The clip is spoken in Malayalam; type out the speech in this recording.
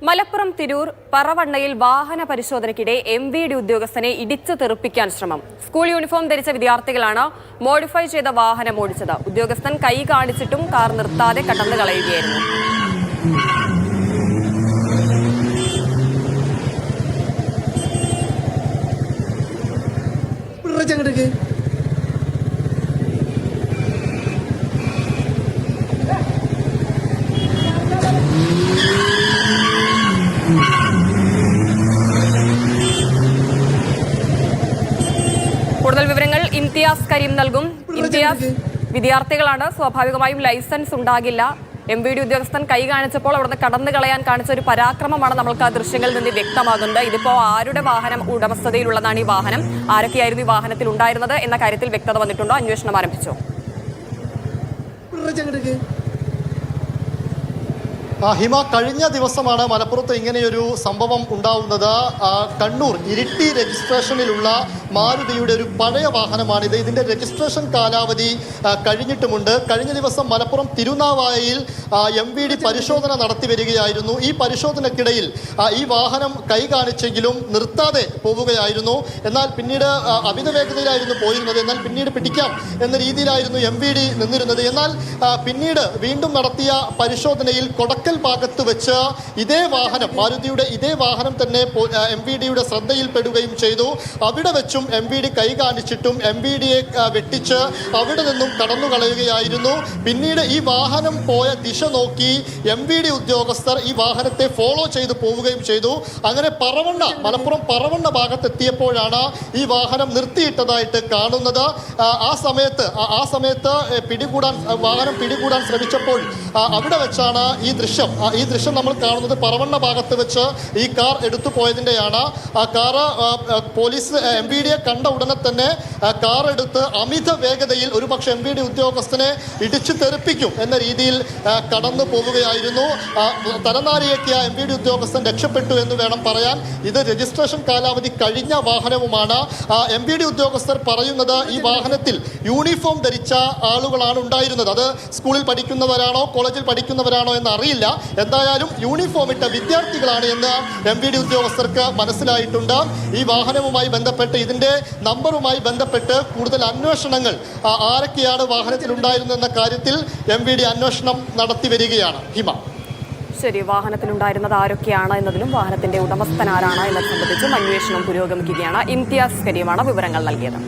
മലപ്പുറം തിരൂർ പറവണ്ണയിൽ വാഹന പരിശോധനയ്ക്കിടെ MVD ഉദ്യോഗസ്ഥനെ ഇടിച്ചു തെറിപ്പിക്കാൻ ശ്രമം. സ്കൂൾ യൂണിഫോം ധരിച്ച വിദ്യാർത്ഥികളാണ് മോഡിഫൈ ചെയ്ത വാഹനം ഓടിച്ചത്. ഉദ്യോഗസ്ഥൻ കൈ കാണിച്ചിട്ടും കാർ നിർത്താതെ കടന്നു കളയുകയായിരുന്നു. കൂടുതൽ വിവരങ്ങൾ ഇംതിയാസ് കരീം നൽകും. ഇംതിയാസ്, വിദ്യാർത്ഥികളാണ്, സ്വാഭാവികമായും ലൈസൻസ് ഉണ്ടാകില്ല. MVD ഉദ്യോഗസ്ഥൻ കൈ കാണിച്ചപ്പോൾ അവിടുന്ന് കടന്നു കളയാൻ കാണിച്ച ഒരു പരാക്രമമാണ് നമ്മൾക്ക് ആ ദൃശ്യങ്ങളിൽ നിന്ന് വ്യക്തമാകുന്നത്. ഇതിപ്പോ ആരുടെ വാഹനം ഉടമസ്ഥതയിലുള്ളതാണ് ഈ വാഹനം, ആരൊക്കെയായിരുന്നു ഈ വാഹനത്തിൽ ഉണ്ടായിരുന്നത് എന്ന കാര്യത്തിൽ വ്യക്തത വന്നിട്ടുണ്ടോ? അന്വേഷണം ആരംഭിച്ചോ? ഹിമ, കഴിഞ്ഞ ദിവസമാണ് മലപ്പുറത്ത് ഇങ്ങനെയൊരു സംഭവം ഉണ്ടാവുന്നത്. കണ്ണൂർ ഇരിട്ടി രജിസ്ട്രേഷനിലുള്ള മാരുതിയുടെ ഒരു പഴയ വാഹനമാണിത്. ഇതിന്റെ രജിസ്ട്രേഷൻ കാലാവധി കഴിഞ്ഞിട്ടുമുണ്ട്. കഴിഞ്ഞ ദിവസം മലപ്പുറം തിരുനാവായയിൽ MVD പരിശോധന നടത്തി വരികയായിരുന്നു. ഈ പരിശോധനയ്ക്കിടയിൽ ഈ വാഹനം കൈ കാണിച്ചെങ്കിലും നിർത്താതെ പോവുകയായിരുന്നു. എന്നാൽ പിന്നീട് അമിത വേഗതയിലായിരുന്നു പോയിരുന്നത്. എന്നാൽ പിന്നീട് പിടിക്കാം എന്ന രീതിയിലായിരുന്നു MVD നിന്നിരുന്നത്. എന്നാൽ പിന്നീട് വീണ്ടും നടത്തിയ പരിശോധനയിൽ കൊടക്കൽ ഭാഗത്ത് വെച്ച് ഇതേ വാഹനം, മാരുതിയുടെ ഇതേ വാഹനം തന്നെ MVDയുടെ ശ്രദ്ധയിൽപ്പെടുകയും ചെയ്തു. അവിടെ വെച്ചും MVD കൈ കാണിച്ചിട്ടും MVDയെ വെട്ടിച്ച് അവിടെ നിന്നും കടന്നു കളയുകയായിരുന്നു. പിന്നീട് ഈ വാഹനം പോയ ദിശ നോക്കി MVD ഉദ്യോഗസ്ഥർ ഈ വാഹനത്തെ ഫോളോ ചെയ്ത് പോവുകയും ചെയ്തു. അങ്ങനെ മലപ്പുറം പറവണ്ണ ഭാഗത്തെത്തിയപ്പോഴാണ് ഈ വാഹനം നിർത്തിയിട്ടതായിട്ട് കാണുന്നത്. ആ സമയത്ത് വാഹനം പിടികൂടാൻ ശ്രമിച്ചപ്പോൾ അവിടെ വെച്ചാണ് ഈ ദൃശ്യം നമ്മൾ കാണുന്നത്. പറവണ്ണ ഭാഗത്ത് വെച്ച് ഈ കാർ എടുത്തു പോയതിൻ്റെയാണ്. ആ കാർ പോലീസ് MVDയെ കണ്ട ഉടനെ തന്നെ കാർ എടുത്ത് അമിത വേഗതയിൽ ഒരുപക്ഷെ MVD ഉദ്യോഗസ്ഥനെ ഇടിച്ചു തെറിപ്പിക്കും എന്ന രീതിയിൽ കടന്നു പോവുകയായിരുന്നു. തലനാരിഴക്കിയ MVD ഉദ്യോഗസ്ഥൻ രക്ഷപ്പെട്ടു എന്ന് വേണം പറയാൻ. ഇത് രജിസ്ട്രേഷൻ കാലാവധി കഴിഞ്ഞ വാഹനവുമാണ്. MVD ഉദ്യോഗസ്ഥർ പറയുന്നത് ഈ വാഹനത്തിൽ യൂണിഫോം ധരിച്ച ആളുകളാണ് ഉണ്ടായിരുന്നത്. അത് സ്കൂളിൽ പഠിക്കുന്നവരാണോ കോളേജിൽ പഠിക്കുന്നവരാണോ എന്ന് അറിയില്ല. എന്തായാലും യൂണിഫോം ഇട്ട വിദ്യാർത്ഥികളാണ് എന്ന് MVD ഉദ്യോഗസ്ഥർക്ക് മനസ്സിലായിട്ടുണ്ട്. ഈ വാഹനവുമായി ബന്ധപ്പെട്ട്, ഇതിന്റെ നമ്പറുമായി ബന്ധപ്പെട്ട് കൂടുതൽ അന്വേഷണങ്ങൾ, ആരൊക്കെയാണ് വാഹനത്തിൽ ഉണ്ടായിരുന്നെന്ന കാര്യത്തിൽ MVD അന്വേഷണം നടത്തി വരികയാണ്. ഹിമ, ശരി, വാഹനത്തിലുണ്ടായിരുന്നത് ആരൊക്കെയാണ് എന്നതിലും വാഹനത്തിന്റെ ഉടമസ്ഥൻ ആരാണ് എന്നത് സംബന്ധിച്ചും അന്വേഷണം പുരോഗമിക്കുകയാണ്. ഇംതിയാസ് കരീമാണ് വിവരങ്ങൾ നൽകിയത്.